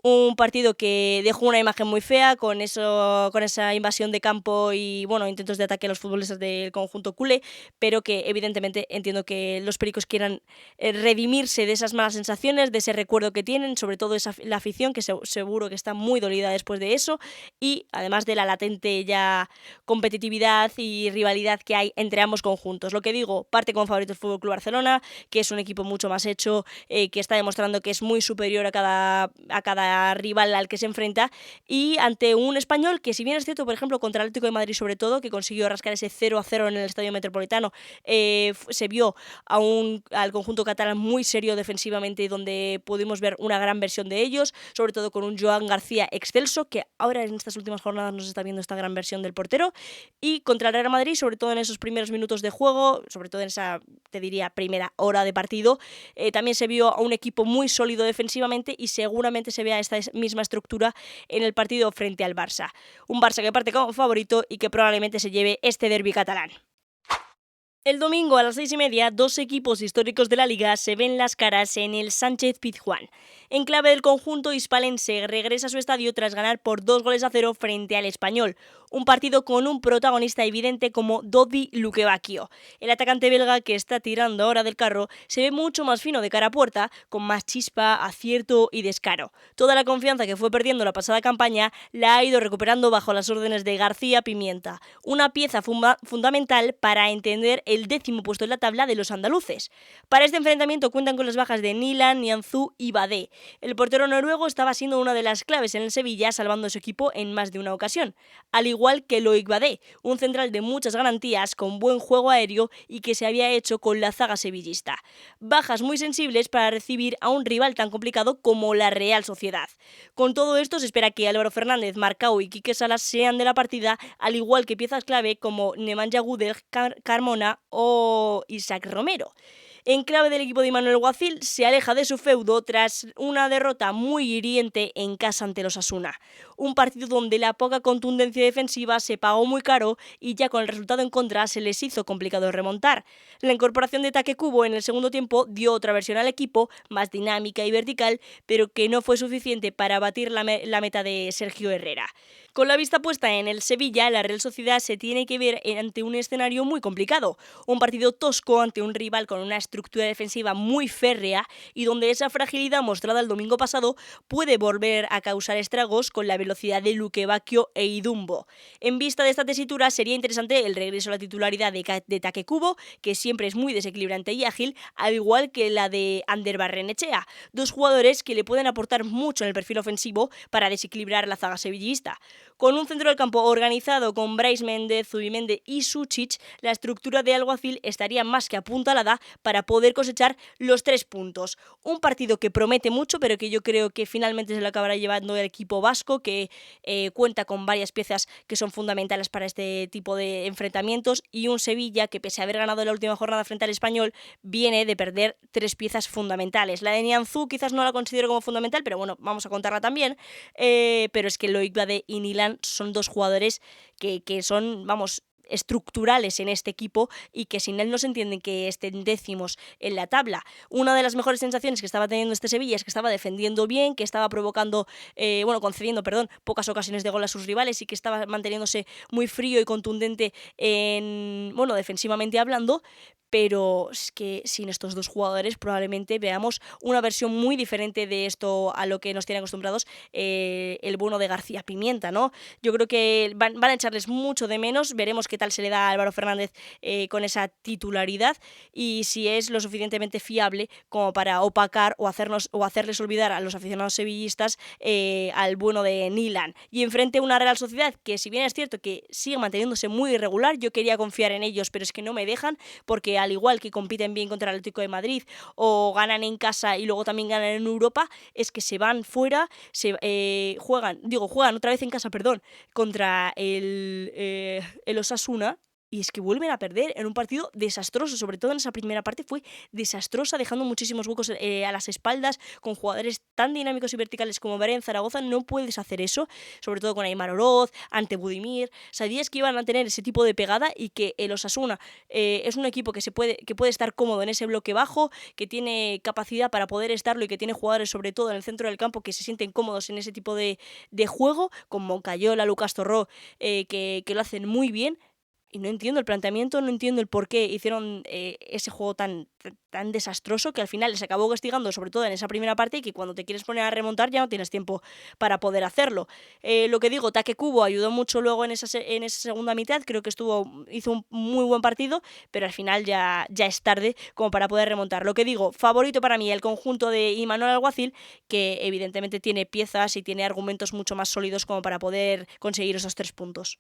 Un partido que dejó una imagen muy fea con esa invasión de campo y intentos de ataque a los futbolistas del conjunto culé, pero que evidentemente entiendo que los pericos quieran redimirse de esas malas sensaciones, de ese recuerdo que tienen, sobre todo la afición, que seguro que está muy dolida después de eso, y además de la latente ya competitividad y rivalidad que hay entre ambos conjuntos. Lo que digo, parte como favorito el FC Barcelona, que es un equipo mucho más hecho, que está demostrando que es muy superior a cada rival al que se enfrenta, y ante un Español que, si bien es cierto, por ejemplo, contra el Atlético de Madrid sobre todo, que consiguió rascar ese 0-0 en el Estadio Metropolitano, se vio al conjunto catalán muy serio defensivamente, donde pudimos ver una gran versión de ellos, sobre todo con un Joan García excelso, que ahora en estas últimas jornadas nos está viendo esta gran versión del portero, y contra el Real Madrid, sobre todo en esos primeros minutos de juego, sobre todo en esa, te diría, primera hora de partido, también se vio a un equipo muy sólido defensivamente y seguramente se vea esta misma estructura en el partido frente al Barça. Un Barça que parte como favorito y que probablemente se lleve este derbi catalán. El domingo a las 6:30, 2 equipos históricos de la Liga se ven las caras en el Sánchez-Pizjuán. En clave del conjunto hispalense regresa a su estadio tras ganar por 2-0 frente al Español. Un partido con un protagonista evidente como Dodi Luquevaquio. El atacante belga, que está tirando ahora del carro, se ve mucho más fino de cara a puerta, con más chispa, acierto y descaro. Toda la confianza que fue perdiendo la pasada campaña la ha ido recuperando bajo las órdenes de García Pimienta. Una pieza fundamental para entender el 10º puesto en la tabla de los andaluces. Para este enfrentamiento cuentan con las bajas de Nilan, Nianzú y Badé. El portero noruego estaba siendo una de las claves en el Sevilla, salvando a su equipo en más de una ocasión. Al igual que Loic Badé, un central de muchas garantías, con buen juego aéreo y que se había hecho con la zaga sevillista. Bajas muy sensibles para recibir a un rival tan complicado como la Real Sociedad. Con todo esto se espera que Álvaro Fernández, Marcao y Quique Salas sean de la partida, al igual que piezas clave como Nemanja Gudel, Carmona o Isaac Romero. En clave del equipo de Imanol Alguacil, se aleja de su feudo tras una derrota muy hiriente en casa ante los Osasuna. Un partido donde la poca contundencia defensiva se pagó muy caro y ya con el resultado en contra se les hizo complicado remontar. La incorporación de Take Kubo en el segundo tiempo dio otra versión al equipo, más dinámica y vertical, pero que no fue suficiente para batir la meta de Sergio Herrera. Con la vista puesta en el Sevilla, la Real Sociedad se tiene que ver ante un escenario muy complicado. Un partido tosco ante un rival con una estructura defensiva muy férrea y donde esa fragilidad mostrada el domingo pasado puede volver a causar estragos con la velocidad de Luque Bacchio e Idumbo. En vista de esta tesitura, sería interesante el regreso a la titularidad de Take Kubo, que siempre es muy desequilibrante y ágil, al igual que la de Ander Barrenechea, dos jugadores que le pueden aportar mucho en el perfil ofensivo para desequilibrar la zaga sevillista. Con un centro del campo organizado con Brais Méndez, Zubimendi y Sucic, la estructura de Alguacil estaría más que apuntalada para poder cosechar los 3 puntos. Un partido que promete mucho, pero que yo creo que finalmente se lo acabará llevando el equipo vasco, que cuenta con varias piezas que son fundamentales para este tipo de enfrentamientos, y un Sevilla que, pese a haber ganado la última jornada frente al Español, viene de perder 3 piezas fundamentales. La de Nianzú quizás no la considero como fundamental, pero bueno, vamos a contarla también. Pero es que Loic Bade y Nilan son dos jugadores que son, vamos, estructurales en este equipo y que sin él no se entienden que estén décimos en la tabla. Una de las mejores sensaciones que estaba teniendo este Sevilla es que estaba defendiendo bien, que estaba concediendo pocas ocasiones de gol a sus rivales y que estaba manteniéndose muy frío y contundente defensivamente hablando, pero es que sin estos dos jugadores probablemente veamos una versión muy diferente de esto a lo que nos tiene acostumbrados el bueno de García Pimienta, ¿no? Yo creo que van a echarles mucho de menos, veremos qué tal se le da a Álvaro Fernández con esa titularidad y si es lo suficientemente fiable como para opacar o hacerles olvidar a los aficionados sevillistas al bueno de Nilan. Y enfrente una Real Sociedad que, si bien es cierto que sigue manteniéndose muy irregular, yo quería confiar en ellos, pero es que no me dejan, porque al igual que compiten bien contra el Atlético de Madrid o ganan en casa y luego también ganan en Europa, es que se van fuera, juegan otra vez en casa, contra el Osasuna, y es que vuelven a perder en un partido desastroso, sobre todo en esa primera parte fue desastrosa, dejando muchísimos huecos a las espaldas, con jugadores tan dinámicos y verticales como Beren Zaragoza. No puedes hacer eso, sobre todo con Aimar Oroz, ante Budimir. Sabías que iban a tener ese tipo de pegada y que el Osasuna es un equipo que puede estar cómodo en ese bloque bajo, que tiene capacidad para poder estarlo y que tiene jugadores, sobre todo en el centro del campo, que se sienten cómodos en ese tipo de juego, con Moncayola, Lucas Torró, que lo hacen muy bien. Y no entiendo el planteamiento, no entiendo el por qué hicieron ese juego tan desastroso, que al final les acabó castigando, sobre todo en esa primera parte, y que cuando te quieres poner a remontar ya no tienes tiempo para poder hacerlo. Lo que digo, Take Kubo ayudó mucho luego en esa segunda mitad, creo que hizo un muy buen partido, pero al final ya es tarde como para poder remontar. Lo que digo, favorito para mí el conjunto de Imanol Alguacil, que evidentemente tiene piezas y tiene argumentos mucho más sólidos como para poder conseguir esos 3 puntos.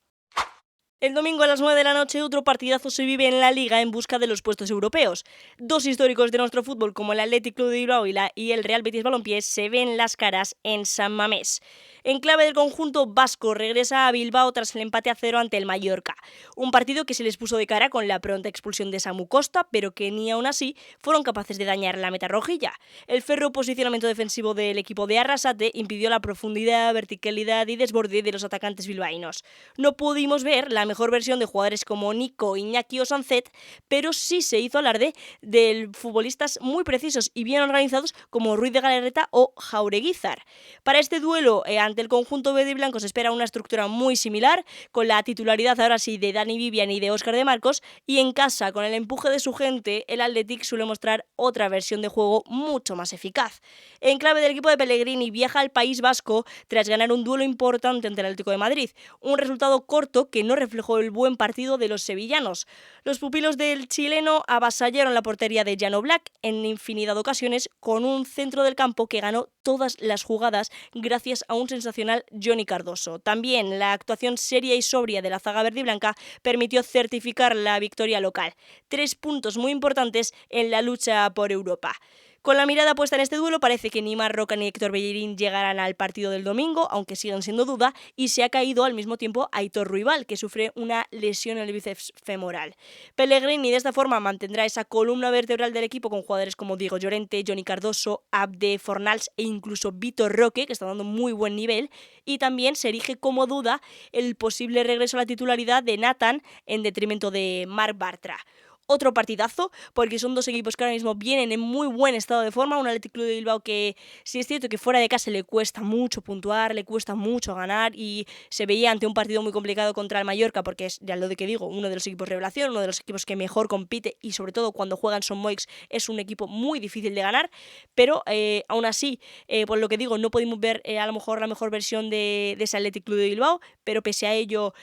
El domingo a las 9 de la noche otro partidazo se vive en la Liga en busca de los puestos europeos. Dos históricos de nuestro fútbol como el Athletic Club de Bilbao y el Real Betis Balompié se ven las caras en San Mamés. En clave del conjunto vasco regresa a Bilbao tras el empate a 0 ante el Mallorca. Un partido que se les puso de cara con la pronta expulsión de Samu Costa, pero que ni aún así fueron capaces de dañar la meta rojilla. El férreo posicionamiento defensivo del equipo de Arrasate impidió la profundidad, verticalidad y desborde de los atacantes bilbaínos. No pudimos ver la mejor versión de jugadores como Nico, Iñaki o Sancet, pero sí se hizo alarde de futbolistas muy precisos y bien organizados como Ruiz de Galarreta o Jaureguizar. Para este duelo ante el conjunto verde y blanco se espera una estructura muy similar, con la titularidad ahora sí de Dani Vivian y de Óscar de Marcos, y en casa, con el empuje de su gente, el Athletic suele mostrar otra versión de juego mucho más eficaz. En clave del equipo de Pellegrini viaja al País Vasco tras ganar un duelo importante ante el Atlético de Madrid, un resultado corto que no reflejó el buen partido de los sevillanos. Los pupilos del chileno avasallaron la portería de Jan Oblak en infinidad de ocasiones, con un centro del campo que ganó todas las jugadas gracias a un sensacional Johnny Cardoso. También la actuación seria y sobria de la zaga verde y blanca permitió certificar la victoria local. 3 puntos muy importantes en la lucha por Europa. Con la mirada puesta en este duelo, parece que ni Marc Roca ni Héctor Bellerín llegarán al partido del domingo, aunque sigan siendo duda, y se ha caído al mismo tiempo Aitor Ruibal, que sufre una lesión en el bíceps femoral. Pellegrini de esta forma mantendrá esa columna vertebral del equipo con jugadores como Diego Llorente, Johnny Cardoso, Abde, Fornals e incluso Vitor Roque, que está dando muy buen nivel, y también se erige como duda el posible regreso a la titularidad de Nathan en detrimento de Marc Bartra. Otro partidazo, porque son dos equipos que ahora mismo vienen en muy buen estado de forma. Un Athletic Club de Bilbao que sí es cierto que fuera de casa le cuesta mucho puntuar, le cuesta mucho ganar, y se veía ante un partido muy complicado contra el Mallorca, porque es, ya lo de que digo, uno de los equipos revelación, uno de los equipos que mejor compite, y sobre todo cuando juegan Son Moix es un equipo muy difícil de ganar, pero aún así, por lo que digo, no pudimos ver a lo mejor la mejor versión de ese Athletic Club de Bilbao, pero pese a ello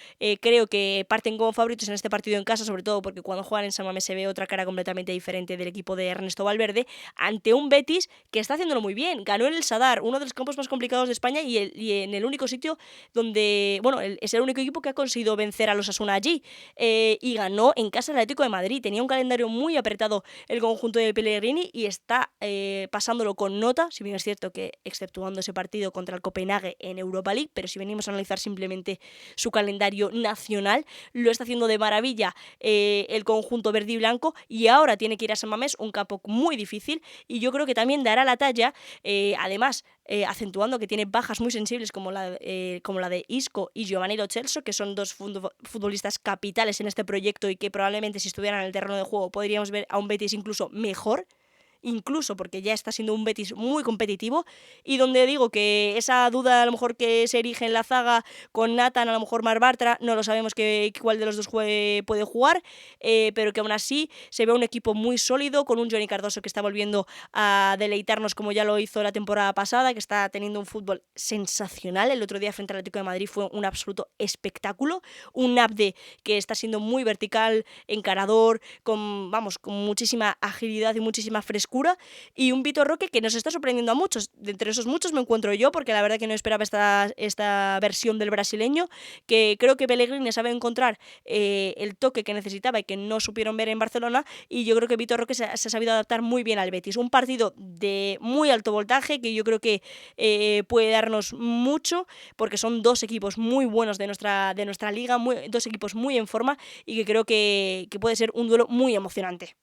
creo que parten como favoritos en este partido en casa, sobre todo porque cuando juegan en San Mamés se ve otra cara completamente diferente del equipo de Ernesto Valverde, ante un Betis que está haciéndolo muy bien. Ganó en el Sadar, uno de los campos más complicados de España, y en el único sitio donde, bueno, es el único equipo que ha conseguido vencer a los Osasuna allí, y ganó en casa del Atlético de Madrid. Tenía un calendario muy apretado el conjunto de Pellegrini y está pasándolo con nota, si bien es cierto que exceptuando ese partido contra el Copenhague en Europa League, pero si venimos a analizar simplemente su calendario nacional, lo está haciendo de maravilla el conjunto verde y blanco, y ahora tiene que ir a San Mamés, un campo muy difícil, y yo creo que también dará la talla, además acentuando que tiene bajas muy sensibles como la de Isco y Giovanni Lo Celso, que son dos futbolistas capitales en este proyecto y que probablemente si estuvieran en el terreno de juego podríamos ver a un Betis incluso mejor, incluso porque ya está siendo un Betis muy competitivo, y donde digo que esa duda a lo mejor que se erige en la zaga con Nathan, a lo mejor Marc Bartra, no lo sabemos cuál de los dos puede jugar, pero que aún así se ve un equipo muy sólido, con un Johnny Cardoso que está volviendo a deleitarnos como ya lo hizo la temporada pasada, que está teniendo un fútbol sensacional. El otro día frente al Atlético de Madrid fue un absoluto espectáculo, un Abde que está siendo muy vertical, encarador, con muchísima agilidad y muchísima frescura, y un Vitor Roque que nos está sorprendiendo a muchos. De entre esos muchos me encuentro yo, porque la verdad que no esperaba esta versión del brasileño, que creo que Pellegrini sabe encontrar el toque que necesitaba y que no supieron ver en Barcelona, y yo creo que Vitor Roque se ha sabido adaptar muy bien al Betis. Un partido de muy alto voltaje que yo creo que puede darnos mucho, porque son dos equipos muy buenos de nuestra liga, dos equipos muy en forma, y que creo que puede ser un duelo muy emocionante.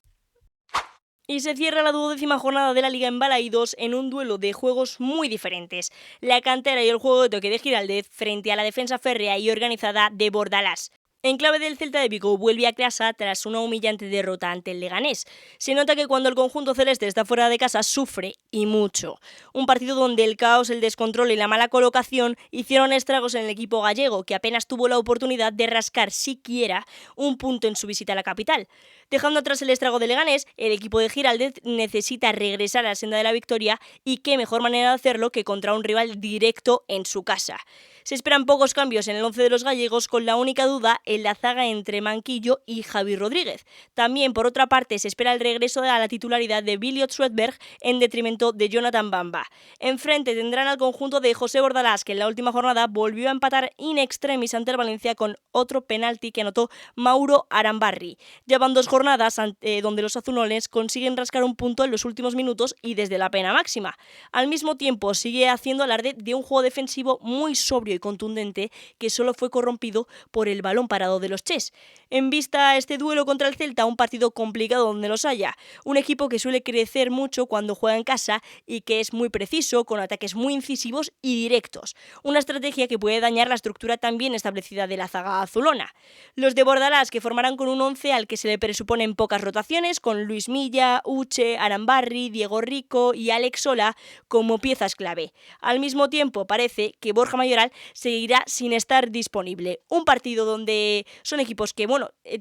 Y se cierra la 12ª jornada de la Liga en Balaídos en un duelo de juegos muy diferentes. La cantera y el juego de toque de Giraldez frente a la defensa férrea y organizada de Bordalás. En clave del Celta de Vigo vuelve a casa tras una humillante derrota ante el Leganés. Se nota que cuando el conjunto celeste está fuera de casa sufre, y mucho. Un partido donde el caos, el descontrol y la mala colocación hicieron estragos en el equipo gallego, que apenas tuvo la oportunidad de rascar siquiera un punto en su visita a la capital. Dejando atrás el estrago de Leganés, el equipo de Giraldez necesita regresar a la senda de la victoria, y qué mejor manera de hacerlo que contra un rival directo en su casa. Se esperan pocos cambios en el 11 de los gallegos, con la única duda en la zaga entre Manquillo y Javi Rodríguez. También, por otra parte, se espera el regreso a la titularidad de Billiot Swedberg en detrimento de Jonathan Bamba. Enfrente tendrán al conjunto de José Bordalás, que en la última jornada volvió a empatar in extremis ante el Valencia con otro penalti que anotó Mauro Arambarri. Llevan 2 jornadas donde los azulones consiguen rascar un punto en los últimos minutos y desde la pena máxima. Al mismo tiempo, sigue haciendo alarde de un juego defensivo muy sobrio y contundente, que solo fue corrompido por el balón parado de los Ches. En vista a este duelo contra el Celta, un partido complicado donde los haya, un equipo que suele crecer mucho cuando juega en casa y que es muy preciso, con ataques muy incisivos y directos. Una estrategia que puede dañar la estructura tan bien establecida de la zaga azulona. Los de Bordalás, que formarán con un 11 al que se le presuponen pocas rotaciones, con Luis Milla, Uche, Arambarri, Diego Rico y Alex Sola como piezas clave. Al mismo tiempo, parece que Borja Mayoral seguirá sin estar disponible. Un partido donde son equipos que,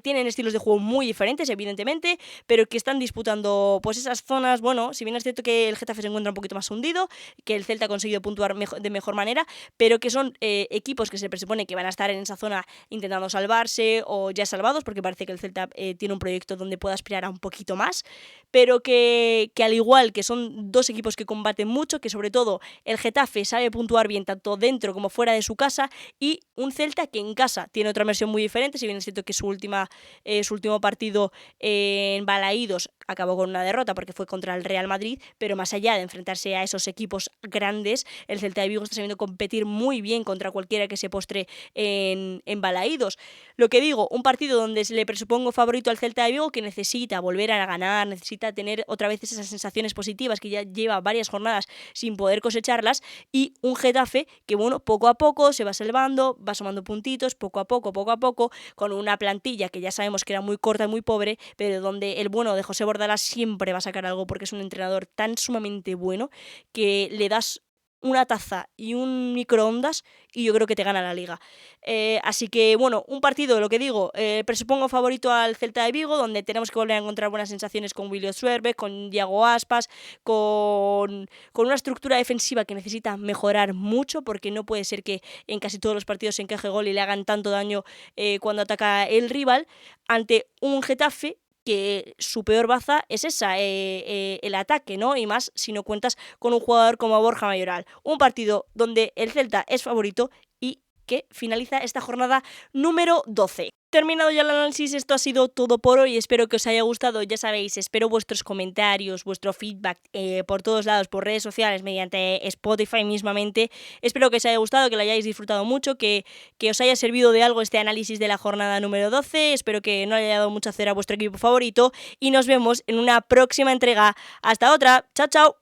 tienen estilos de juego muy diferentes, evidentemente, pero que están disputando pues esas zonas, si bien es cierto que el Getafe se encuentra un poquito más hundido, que el Celta ha conseguido puntuar de mejor manera, pero que son equipos que se presupone que van a estar en esa zona intentando salvarse o ya salvados, porque parece que el Celta tiene un proyecto donde pueda aspirar a un poquito más, pero que al igual que son dos equipos que combaten mucho, que sobre todo el Getafe sabe puntuar bien tanto dentro como fuera de su casa, y un Celta que en casa tiene otra versión muy diferente, si bien es cierto que su último partido en Balaídos acabó con una derrota porque fue contra el Real Madrid, pero más allá de enfrentarse a esos equipos grandes, el Celta de Vigo está sabiendo competir muy bien contra cualquiera que se postre en Balaídos. Lo que digo, un partido donde le presupongo favorito al Celta de Vigo, que necesita volver a ganar, necesita tener otra vez esas sensaciones positivas que ya lleva varias jornadas sin poder cosecharlas, y un Getafe que, bueno, poco a poco se va salvando, va sumando puntitos, poco a poco, con una plantilla que ya sabemos que era muy corta y muy pobre, pero donde el bueno de José Bordalás siempre va a sacar algo porque es un entrenador tan sumamente bueno que le das una taza y un microondas y yo creo que te gana la liga. Así que, bueno, un partido, lo que digo, presupongo favorito al Celta de Vigo, donde tenemos que volver a encontrar buenas sensaciones con William Suerbe, con Iago Aspas, con una estructura defensiva que necesita mejorar mucho, porque no puede ser que en casi todos los partidos se encaje gol y le hagan tanto daño cuando ataca el rival, ante un Getafe que su peor baza es esa, el ataque, ¿no? Y más si no cuentas con un jugador como Borja Mayoral. Un partido donde el Celta es favorito y que finaliza esta jornada número 12. Terminado ya el análisis, esto ha sido todo por hoy, espero que os haya gustado, ya sabéis, espero vuestros comentarios, vuestro feedback por todos lados, por redes sociales, mediante Spotify mismamente. Espero que os haya gustado, que lo hayáis disfrutado mucho, que os haya servido de algo este análisis de la jornada número 12, espero que no haya dado mucha cera a vuestro equipo favorito y nos vemos en una próxima entrega. Hasta otra, chao chao.